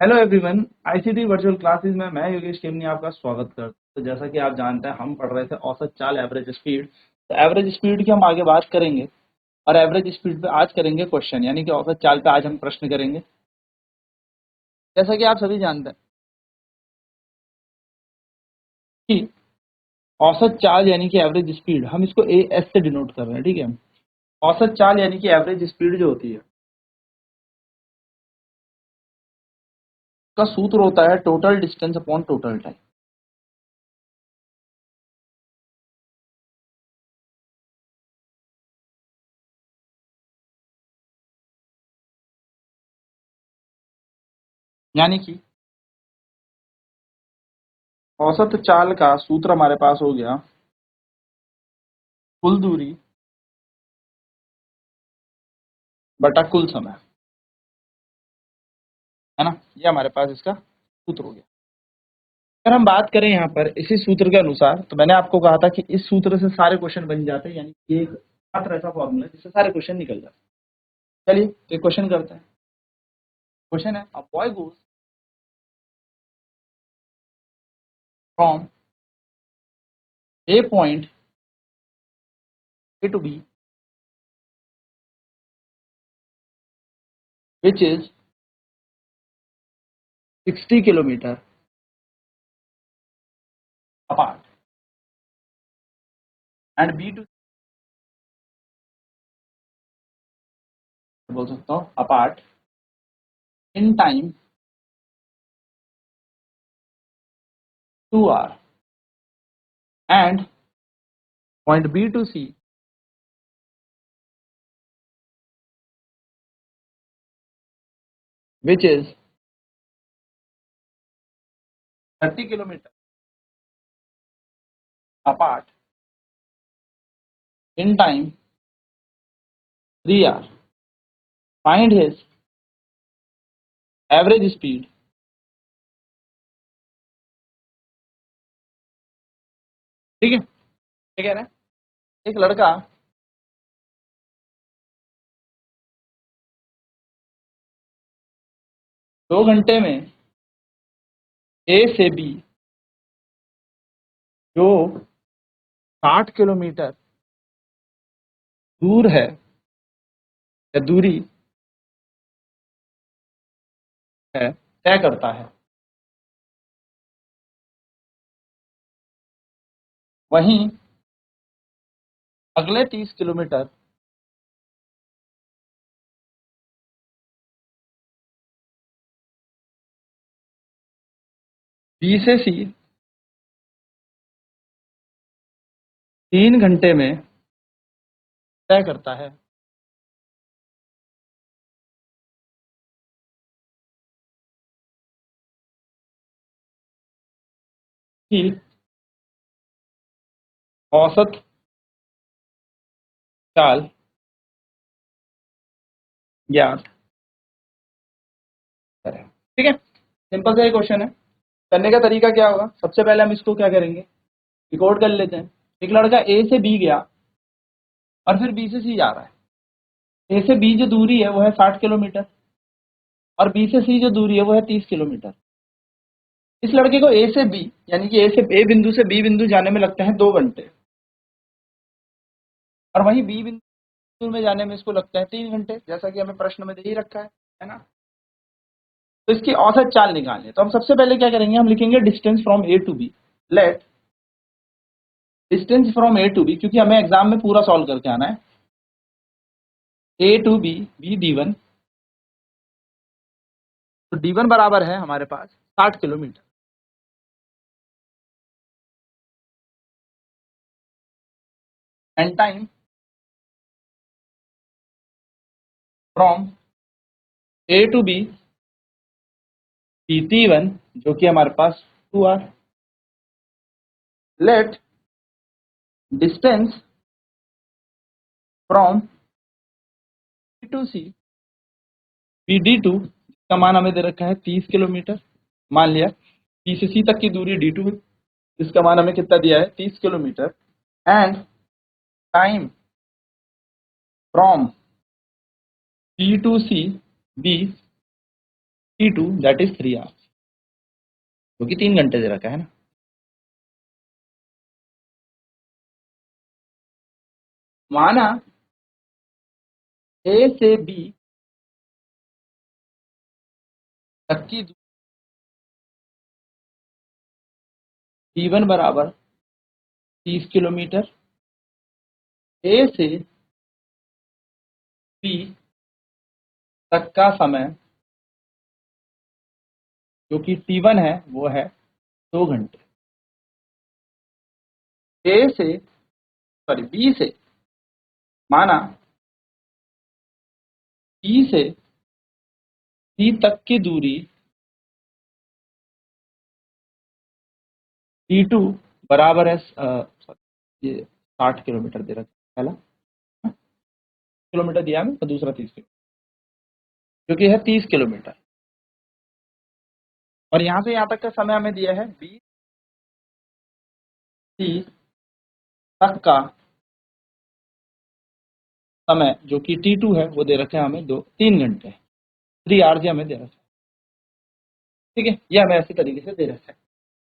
Hello everyone. ICT virtual classes में मैं योगेश केमनी आपका स्वागत करता हूं। तो जैसा कि आप जानते हैं हम पढ़ रहे थे औसत चाल एवरेज स्पीड। तो एवरेज स्पीड की हम आगे बात करेंगे और एवरेज स्पीड पे आज करेंगे क्वेश्चन, यानी कि औसत चाल पे आज हम प्रश्न करेंगे। जैसा कि आप सभी जानते हैं कि औसत चाल यानी कि एवरेज स्पीड, हम इसको ए एस से डिनोट कर रहे हैं, ठीक है। औसत चाल यानी कि एवरेज स्पीड जो होती है उसका सूत्र होता है total distance upon total time. यानी कि औसत चाल का सूत्र हमारे पास हो गया कुल दूरी बटा कुल समय, है ना। ये हमारे पास इसका सूत्र हो गया। अगर हम बात करें यहाँ पर इसी सूत्र के अनुसार, तो मैंने आपको कहा था कि इस सूत्र से सारे क्वेश्चन बन जाते हैं, यानी कि एक मात्र ऐसा फॉर्मूला है जिससे सारे क्वेश्चन निकल जाते हैं। चलिए तो एक क्वेश्चन करते हैं। क्वेश्चन है, a boy goes from a point A to B which is 60 kilometre apart and B to, बोल सकता हूँ apart, in time 2 hours and point B to C which is 30 kilometre apart in time 3 hours, find his average speed. ठीक है, ठीक है ना। एक लड़का 2 घंटे में ए से बी जो 60 किलोमीटर दूर है या दूरी है तय करता है, वहीं अगले 30 किलोमीटर बी से सी 3 घंटे में तय करता है। कि औसत चाल ज्ञात करें। ठीक है, सिंपल सा ये क्वेश्चन है। करने का तरीका क्या होगा, सबसे पहले हम इसको क्या करेंगे, रिकॉर्ड कर लेते हैं। एक लड़का ए से बी गया और फिर बी से सी जा रहा है। ए से बी जो दूरी है वो है 60 किलोमीटर और बी से सी जो दूरी है वो है 30 किलोमीटर। इस लड़के को ए से बी, यानी कि ए बिंदु से बी बिंदु जाने में लगते हैं 2 घंटे, और वहीं बी बिंदु में जाने में इसको लगता है 3 घंटे, जैसा कि हमें प्रश्न में दे ही रखा है ना। तो इसकी औसत चाल निकालनी, तो हम सबसे पहले क्या करेंगे, हम लिखेंगे distance from A to B. Let distance from A to B, क्योंकि हमें एग्जाम में पूरा सॉल्व करके आना है। A to B, B D one, तो डी वन बराबर है हमारे पास 60 kilometre, and time from A to B D T one, जो कि हमारे पास 2 hours। Let distance from B to C B D two, का मान हमें दे रखा है 30 किलोमीटर। मान लिया बी से सी तक की दूरी डी टू है, इसका मान हमें कितना दिया है, 30 kilometre. And time from B to C be T2 that is 3 hours, क्योंकि 3 घंटे दे रखा है ना। माना ए से बी तक की T1 बराबर 30 किलोमीटर, ए से बी तक का समय जो कि T1 है वो है 2 घंटे। ए से सॉरी बी से, माना बी से सी तक की दूरी T2 बराबर है ये 60 किलोमीटर दे रखा है पहला, किलोमीटर दिया हमें, और दूसरा 30 किलोमीटर, जो कि है 30 किलोमीटर। और यहाँ से यहाँ तक का समय हमें दिया है 20 30 तक का समय जो कि T2 है वो दे रखे हैं हमें 3 घंटे, 3 आवर्स हमें दे रखा है। ठीक है, ये हमें ऐसे तरीके से दे रखा है।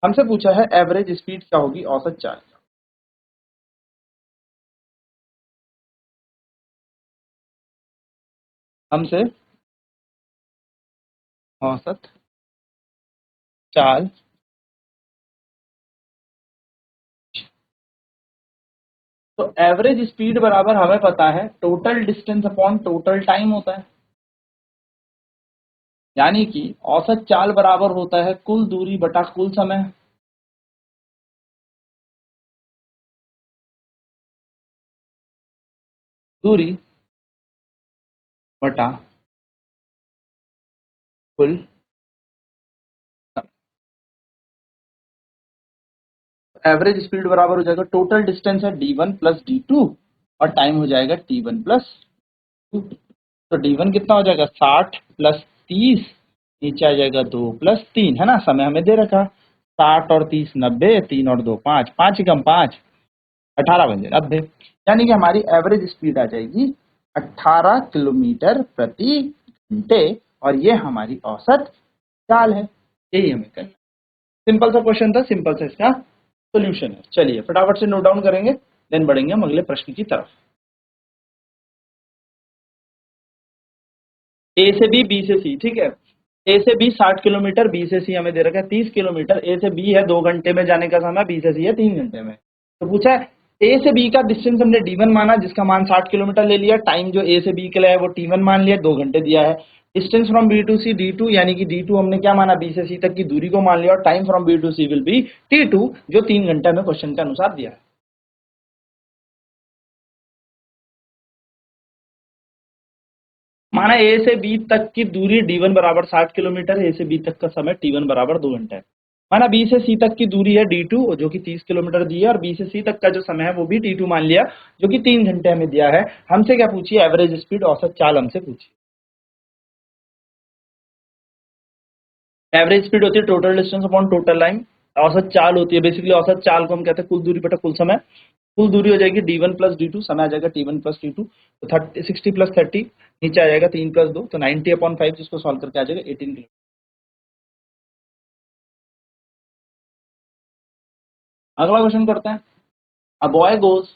हमसे पूछा है एवरेज स्पीड क्या होगी, औसत चाल। हमसे औसत चाल, तो एवरेज स्पीड बराबर हमें पता है total distance upon total time होता है, यानी कि औसत चाल बराबर होता है कुल दूरी बटा कुल समय। दूरी बटा कुल एवरेज स्पीड बराबर हो जाएगा, टोटल डिस्टेंस है D1 प्लस D2 और टाइम हो जाएगा T1 प्लस 2। तो D1 कितना हो जाएगा 60 प्लस 30, नीचे आ जाएगा 2 प्लस 3, है ना, समय हमें दे रखा 60 और 30 90, 3 और 2 5, 5 कम 5 18 बन जाएगा 90, यानी कि हमारी एवरेज स्पीड आ जाएगी 18 किलोमीटर प्रति घंटे, और ये हमारी औसत चाल है। यही हमें करना, सिंपल सा क्वेश्चन था, सिंपल सा इसका सोल्यूशन है। चलिए फटाफट से नोट डाउन करेंगे, देन बढ़ेंगे हम अगले प्रश्न की तरफ। ए से बी से सी, ठीक है, ए से बी 60 किलोमीटर, बी से सी हमें दे रखा है 30 किलोमीटर, ए से बी है 2 घंटे में जाने का समय, बी से सी है 3 घंटे में। तो पूछा है ए से बी का डिस्टेंस हमने D1 माना जिसका मान 60 किलोमीटर ले लिया, टाइम जो ए से बी के लिए है वो T1 मान लिया, 2 घंटे दिया है। Distance from B to C D2, यानी कि D2 हमने क्या माना, बी से सी तक की दूरी को मान लिया, और time from B to C will be T2 जो 3 घंटे में क्वेश्चन के अनुसार दिया है। माना ए से बी तक की दूरी D1 बराबर 60 किलोमीटर, ए से बी तक का समय T1 बराबर 2 घंटे है। माना बी से सी तक की दूरी है D2 जो कि 30 किलोमीटर दी है, और बी से सी तक का जो समय है वो भी T2 मान लिया जो कि 3 घंटे हमें दिया है। हमसे क्या पूछिए, एवरेज स्पीड, औसत चाल हमसे पूछिए। एवरेज स्पीड होती है total distance upon total time, औसत चाल होती है बेसिकली, औसत चाल को हम कहते हैं कुल दूरी बटा कुल समय। कुल दूरी हो जाएगी D1 प्लस D2, समय आ जाएगा T1 प्लस T2, तो 60 प्लस 30, नीचे आ जाएगा 3 प्लस 2, तो 90 अपॉन 5, जिसको सॉल्व करके आ जाएगा 18 किलोमीटर। अगला क्वेश्चन करते हैं। A boy goes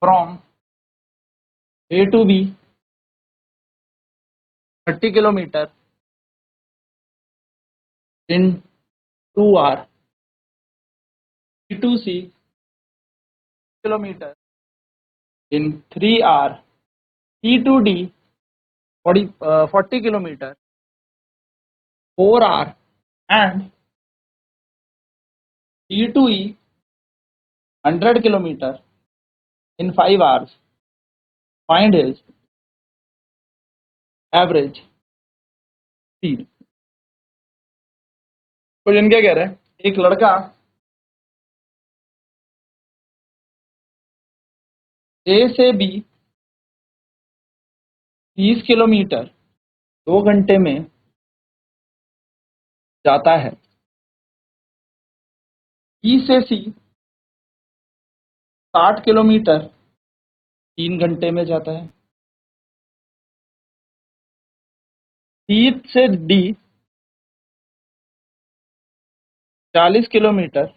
from A to B 30 kilometre in 2 hour, B to C kilometre in 3 hour, C to D 40 kilometre 4 hour, and C to E 100 kilometre in 5 hours, find his average speed. क्वेश्चन क्या कह रहा है, एक लड़का ए से B 30 kilometre 2 घंटे में जाता है, बी से सी 60 किलोमीटर 3 घंटे में जाता है, सी से डी 40 किलोमीटर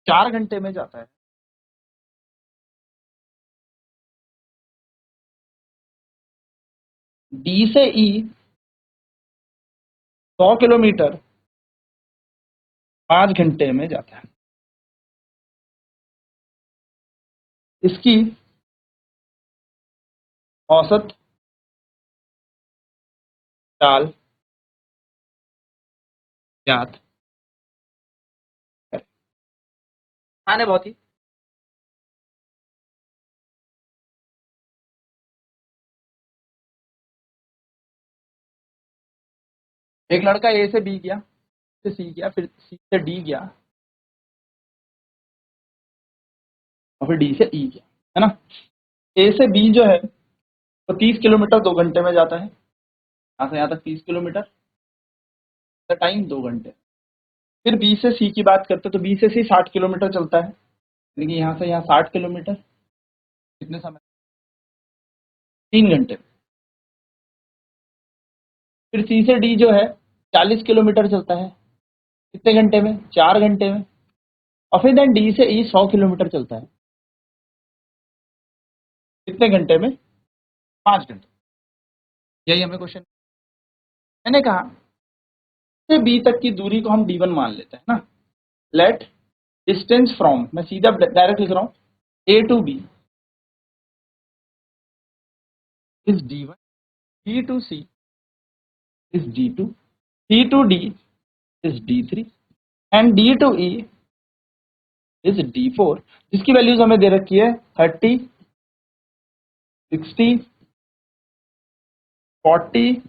4 घंटे में जाता है। डी से ई 100 किलोमीटर 5 घंटे में जाता है। इसकी औसत चाल ज्ञात करें। आने बहुत ही एक लड़का ए से बी गया, फिर सी गया, फिर सी से डी गया और फिर डी से ई गया, है ना। ए से बी जो है तो 30 किलोमीटर 2 घंटे में जाता है। यहाँ से यहाँ तक 30 किलोमीटर, टाइम 2 घंटे। फिर बी से सी की बात करते तो बी से सी 60 किलोमीटर चलता है, लेकिन यहाँ से यहाँ 60 किलोमीटर कितने समय, 3 घंटे। फिर सी से डी जो है 40 किलोमीटर चलता है, कितने घंटे में, 4 घंटे में। और फिर देन डी से ई 100 किलोमीटर चलता है, कितने घंटे में, 5 घंटे। यही हमें क्वेश्चन, मैंने कहा से बी तक की दूरी को हम d1 मान लेते हैं ना। लेट डिस्टेंस फ्रॉम, मैं सीधा डायरेक्ट लिख रहा हूँ, A to B is d1, b to c is d2, c to d is d3 and d to e is d4, जिसकी वैल्यूज हमें दे रखी है 30, 60, 40,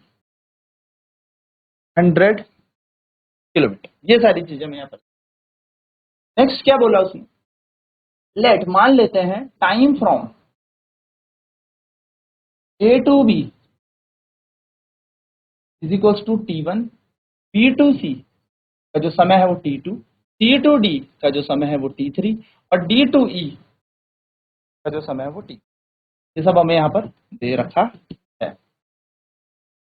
100 किलोमीटर। ये सारी चीजें मैं यहाँ पर। नेक्स्ट क्या बोला उसने, लेट मान लेते हैं time from A to B is equals to t1, b to c का जो समय है वो t2, c टू d का जो समय है वो t3 और d टू e का जो समय है वो t। ये सब हमें यहाँ पर दे रखा है।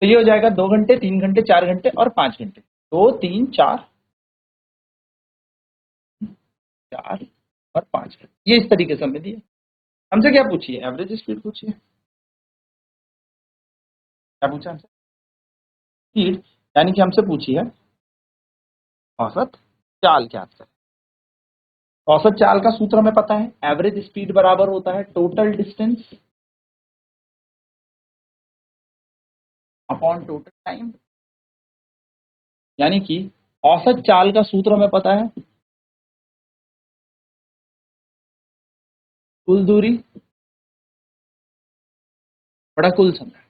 तो ये हो जाएगा 2 घंटे, 3 घंटे, 4 घंटे और 5 घंटे। 2, 3, 4 और 5 घंटे, ये इस तरीके से हमें दिया। हमसे क्या पूछिए, एवरेज स्पीड पूछिए। क्या पूछा हमसे, स्पीड, यानी कि हमसे पूछी है औसत चाल ज्ञात करें। औसत चाल का सूत्र हमें पता है, एवरेज स्पीड बराबर होता है total distance upon total time. यानी कि औसत चाल का सूत्र हमें पता है कुल दूरी बड़ा कुल समय,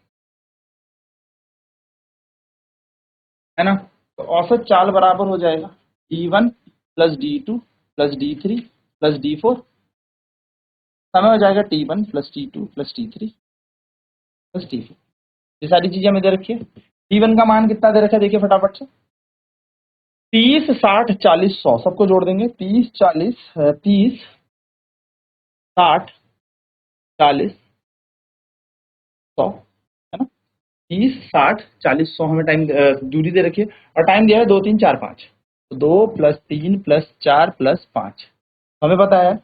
है ना। तो औसत चाल बराबर हो जाएगा d1 plus d2 plus d3 plus d4, समय हो जाएगा t1 plus t2 plus t3 plus d4। ये सारी चीजें हमें दे रखी है। t1 का मान कितना दे रखा है, देखिए फटाफट से, 30, 60, 40, 100 सबको जोड़ देंगे। 30, 40, 30, 60, 40, 100, है ना। 30, 60, 40, 100 हमें टाइम दूरी दे रखी है और टाइम दिया है 2, 3, 4, 5। तो 2 प्लस 3 प्लस 4 प्लस 5, हमें पता है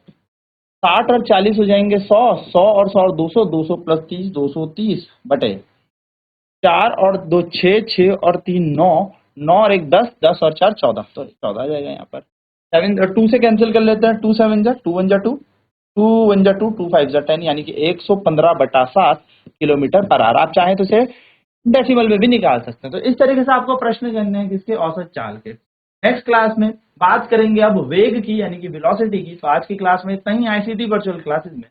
60 और 40 हो जाएंगे 100, 100 और 100 200, 200 प्लस 30 230 बटे 4 और 2 6, 6 और 3 9, 9 और 1 10, 10 और 4 14, तो 14 आ जाएगा यहाँ पर। 7 2 से कैंसिल कर लेते हैं, 2 7 जा 2 1 जा 2, 2 1 जा 2, 2 5 जा 10, यानी कि 115/7 किलोमीटर पर आवर। आप चाहें तो इसे डेसिमल में भी निकाल सकते हैं। तो इस तरीके से आपको प्रश्न करने हैं किसके, औसत चाल के। नेक्स्ट क्लास में बात करेंगे अब वेग की, यानी कि वेलोसिटी की। तो आज की क्लास में इतना ही। ICT वर्चुअल क्लासेस में